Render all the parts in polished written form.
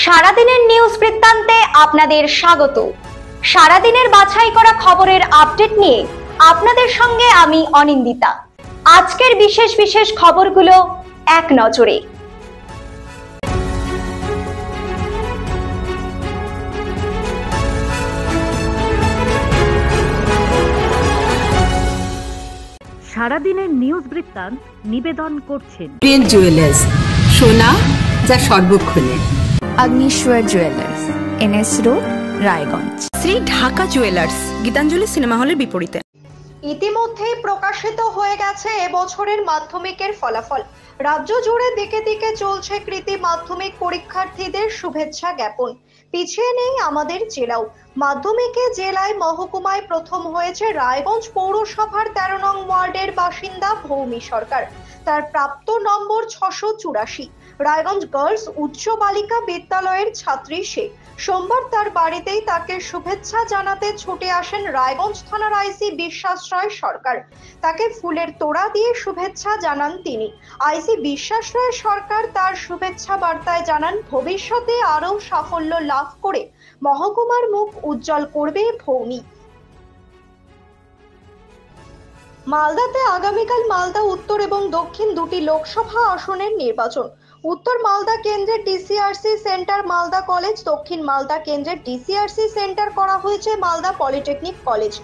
সারাদিনের নিউজ বৃত্তান্তে আপনাদের স্বাগত। সারাদিনের বাছাই করা খবরের আপডেট নিয়ে আপনাদের সঙ্গে আমি অনিন্দিতা। আজকের বিশেষ বিশেষ খবরগুলো এক নজরে। সারাদিনের নিউজ বৃত্তান্ত নিবেদন করছেন প্রিন্ট জুয়েলার্স, সোনা যা সর্বক্ষণের। Agniswar jewellers, NS road, Raiganj. Shri Dhaka jewellers, Gitanjali cinema হলের বিপরীতে। ইতিমধ্যেই প্রকাশিত হয়ে গেছে এবছরের মাধ্যমিকের ফলাফল। রাজ্য জুড়ে দিকে দিকে চলছে কৃতি মাধ্যমিক পরীক্ষার্থীদের শুভেচ্ছা জ্ঞাপন। পিছিয়ে নেই আমাদের জেলাও। মাধ্যমিকে জেলায় মহকুমায় প্রথম হয়েছে রায়গঞ্জ পৌরসভার 13 নং ওয়ার্ডের বাসিন্দা ভৌমি সরকার। তার প্রাপ্ত নম্বর 684। রায়গঞ্জ গার্লস উচ্চ বালিকা বিদ্যালয়ের ছাত্রী সে। সোমবার তার বাড়িতেই তাকে শুভেচ্ছা জানাতে ছুটে আসেন রায়গঞ্জ থানার আইসি বিশ্বাস রায় সরকার। তাকে ফুলের তোড়া দিয়ে শুভেচ্ছা জানান তিনি। আইসি বিশ্বাস রায় সরকার তার শুভেচ্ছা বার্তায় জানান, ভবিষ্যতে আরও সাফল্য লাভ করে মহকুমার মুখ উজ্জ্বল করবে ভৌমি। মালদাতে আগামীকাল মালদা উত্তর এবং দক্ষিণ দুটি লোকসভা আসনের নির্বাচন। উত্তর মালদা কেন্দ্রের ডিসিআরসি সেন্টার মালদা কলেজ, দক্ষিণ মালদা কেন্দ্রের ডিসিআরসি সেন্টার করা হয়েছে মালদা পলিটেকনিক কলেজ।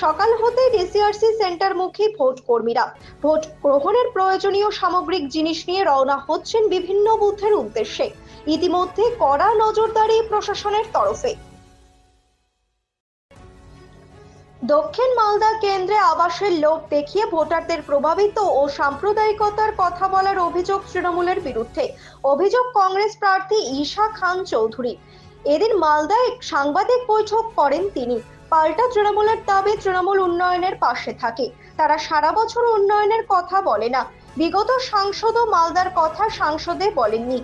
সকাল হতেই ডিসিআরসি সেন্টারমুখী ভোট কর্মীরা ভোট গ্রহণের প্রয়োজনীয় সামগ্রিক জিনিস নিয়ে রওনা হচ্ছেন বিভিন্ন বুথের উদ্দেশ্যে। ইতিমধ্যে কড়া নজরদারি প্রশাসনের তরফে। দক্ষিণ মালদা কেন্দ্রে আবাসের লোভ দেখিয়ে ভোটারদের প্রভাবিত ও সাম্প্রদায়িকতার কথা বলার অভিযোগ তৃণমূলের বিরুদ্ধে। অভিযোগ কংগ্রেস প্রার্থী ঈশা খান চৌধুরী। এদিন মালদায় সাংবাদিক বৈঠক করেন তিনি। পাল্টা তৃণমূলের দাবি, তৃণমূল উন্নয়নের পাশে থাকে, তারা সারা বছর উন্নয়নের কথা বলে না। বিগত সাংসদও মালদার কথা সাংসদে বলেননি।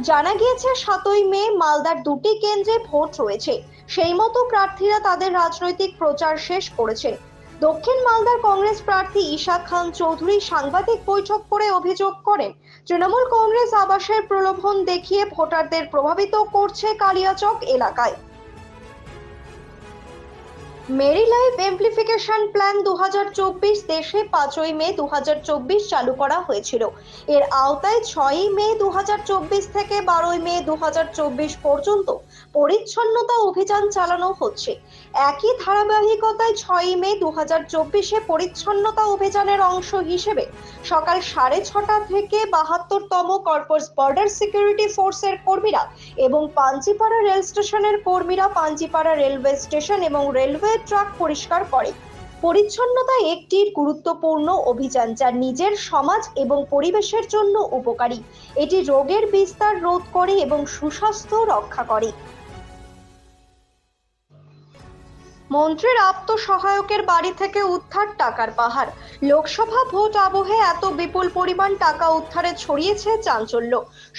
জানা গিয়েছে 7ই মে মালদার দুটি কেন্দ্রে ভোট রয়েছে, সেই মতো প্রার্থীরা তাদের রাজনৈতিক প্রচার শেষ করেছেন। দক্ষিণ মালদার কংগ্রেস প্রার্থী ঈশা খান চৌধুরী সাংবাদিক বৈঠক করে অভিযোগ করেন, তৃণমূল কংগ্রেস আবাসের প্রলোভন দেখিয়ে ভোটারদের প্রভাবিত করছে কালিয়াচক এলাকায়। মেরি লাইফ এমপ্লিফিকেশন প্ল্যান 2024 দেশে 5ই মে 2024 চালু করা হয়েছিল। এর আওতায় 6ই মে 2024 থেকে 12ই মে 2024 পর্যন্ত পরিচ্ছন্নতা অভিযান চালানো হচ্ছে। একই ধারাবাহিকতায় 6ই মে 2024 পরিচ্ছন্নতা অভিযানের অংশ হিসেবে সকাল 6:30 থেকে 72তম কর্পস বর্ডার সিকিউরিটি ফোর্সের কর্মীরা এবং পাঞ্জিপাড়া রেল স্টেশনের কর্মীরা পাঞ্জিপাড়া রেলওয়ে স্টেশন এবং রেলওয়ে ট্রাক পরিষ্কার করে। পরিচ্ছন্নতা একটি গুরুত্বপূর্ণ অভিযান যা নিজের সমাজ এবং পরিবেশের জন্য উপকারী। এটি রোগের বিস্তার রোধ করে এবং সুস্বাস্থ্য রক্ষা করে। মন্ত্রীর আত্মসহায়কের বাড়ি থেকে উদ্ধার টাকার পাহাড়। লোকসভা ভোট আবহে এত বিপুল পরিমাণ টাকা উদ্ধারে ছড়িয়েছে চাঞ্চল্য।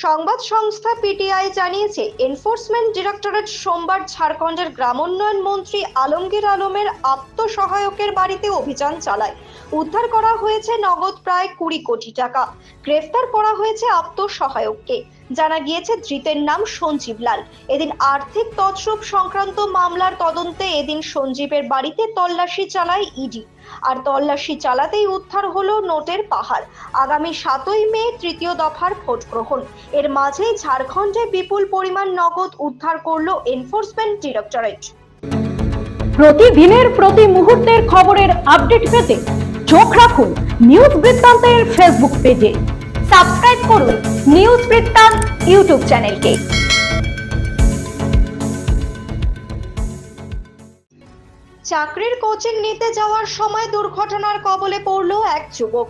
সংবাদ সংস্থা পিটিআই জানিয়েছে, এনফোর্সমেন্ট ডিরেক্টরেট সোমবার ঝাড়খণ্ডের গ্রামোন্নয়ন মন্ত্রী আলমগীর আলমের আত্মসহায়কের বাড়িতে অভিযান চালায়। উদ্ধার করা হয়েছে নগদ প্রায় 20 কোটি টাকা। গ্রেফতার করা হয়েছে আত্মসহায়ককে। জানা গিয়েছে, ধৃতের নাম সঞ্জীব লাল। এদিন আর্থিক তছরূপ সংক্রান্ত মামলার তদন্তে এদিন সঞ্জীবের বাড়িতে তল্লাশি চালায় ইডি। আর তল্লাশি চালাতেই উদ্ধার হলো নোটের পাহাড়। আগামী 7ই মে তৃতীয় দফার ভোট গ্রহণ। এর মাঝেই ঝাড়খণ্ডে বিপুল পরিমাণ নগদ উদ্ধার করলো এনফোর্সমেন্ট ডিরেক্টরেট। প্রতিদিনের প্রতি মুহূর্তের খবরের আপডেট পেতে চোখ রাখুন নিউজ বৃত্তান্তের ফেসবুক পেজে। সাবস্ক্রাইব করুন নিউজ বৃত্তান্ত ইউটিউব চ্যানেলকে। চাকরির কোচিং নিতে যাওয়ার সময় দুর্ঘটনার কবলে পড়ল এক যুবক।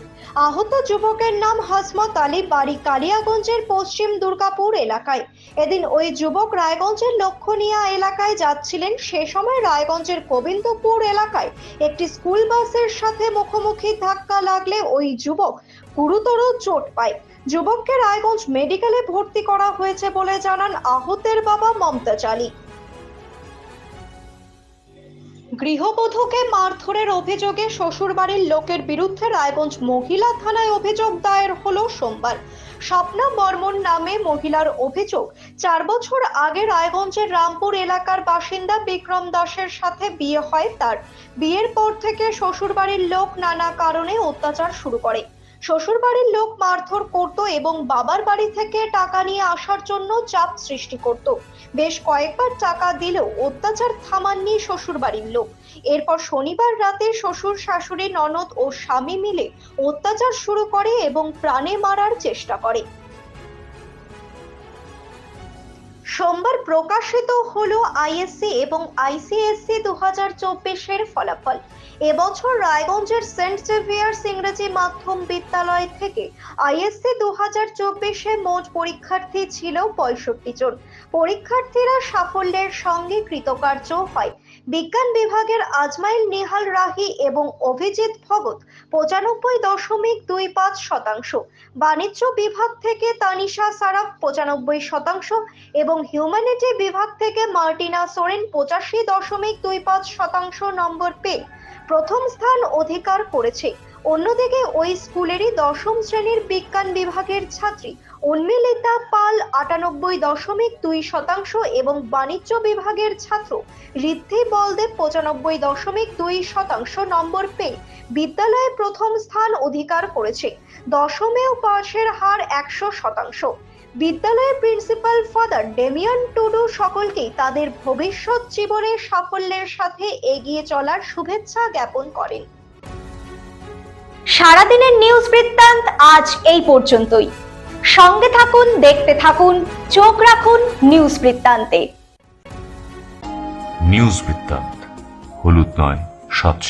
আহত যুবকের নাম হাসমত আলী, বাড়ি কালিয়াগঞ্জের পশ্চিম দুর্গাপুর এলাকায়। এদিন ওই যুবক রায়গঞ্জের লক্ষণীয়া এলাকায় যাচ্ছিলেন। সে সময় রায়গঞ্জের গোবিন্দপুর এলাকায় একটি স্কুল বাসের সাথে মুখোমুখি ধাক্কা লাগলে ওই যুবক গুরুতর চোট পায়। যুবককে রায়গঞ্জ মেডিকেলে ভর্তি করা হয়েছে বলে জানান আহতের বাবা মমতাজ আলী। গৃহবধূকে মারধরের অভিযোগে শ্বশুরবাড়ির লোকের বিরুদ্ধে রায়গঞ্জ মহিলা থানায় অভিযোগ দায়ের হলো সোমবার। স্বপ্না বর্মন নামে মহিলার অভিযোগ, 4 বছর আগে রায়গঞ্জের রামপুর এলাকার বাসিন্দা বিক্রম দাসের সাথে বিয়ে হয় তার। বিয়ের পর থেকে শ্বশুরবাড়ির লোক নানা কারণে অত্যাচার শুরু করে। শ্বশুরবাড়ির লোক মারধর করত এবং বাবার বাড়ি থেকে টাকা নিয়ে আসার জন্য চাপ সৃষ্টি করত। বেশ কয়েকবার টাকা দিলেও অত্যাচার থামাননি শ্বশুরবাড়ির লোক। এরপর শনিবার রাতে শ্বশুর শাশুড়ি ননদ ও স্বামী মিলে অত্যাচার শুরু করে এবং প্রাণে মারার চেষ্টা করে। সোমবার প্রকাশিত হলো আইএসসি এবং আইসিএসসি 2024-এর ফলাফল। এবছর রায়গঞ্জের সেন্ট জেভিয়ার্স ইংরেজি মাধ্যম বিদ্যালয় থেকে আইএসসি 2024-এ মোট পরীক্ষার্থী ছিল 65 জন। পরীক্ষার্থীরা সাফল্যের সঙ্গে কৃতকার্য হয়। বিজ্ঞান বিভাগের আজমাইল নিহাল রাহি এবং অভিজিৎ ভগত 95.25%, বাণিজ্য বিভাগ থেকে তানিশা সারাফ 95% এবং হিউম্যানিটি বিভাগ থেকে মার্টিনা সোরেন 85.25% নম্বর পেয়ে প্রথম স্থান অধিকার করেছে। অন্যদিকে ওই স্কুলেরই 10ম শ্রেণীর বিজ্ঞান বিভাগের ছাত্রী উন্মিলিতা পাল 98.2% এবং বাণিজ্য বিভাগের ছাত্র ঋদ্ধি বলদেব 95.2% নম্বর পেয়ে বিদ্যালয়ে প্রথম স্থান অধিকার করেছে। দশমেও পাশের হার 100%। বিদ্যালয়ের প্রিন্সিপাল ফাদার ডেমিয়ান টুডু সকলকেই তাদের ভবিষ্যৎ জীবনে সাফল্যের সাথে এগিয়ে চলার শুভেচ্ছা জ্ঞাপন করেন। সারাদিনের নিউজ বৃত্তান্ত আজ এই পর্যন্তই। সঙ্গে থাকুন, দেখতে থাকুন, চোখ রাখুন নিউজ বৃত্তান্তে। নিউজ বৃত্তান্ত, হলুদ নয়, স্বচ্ছ।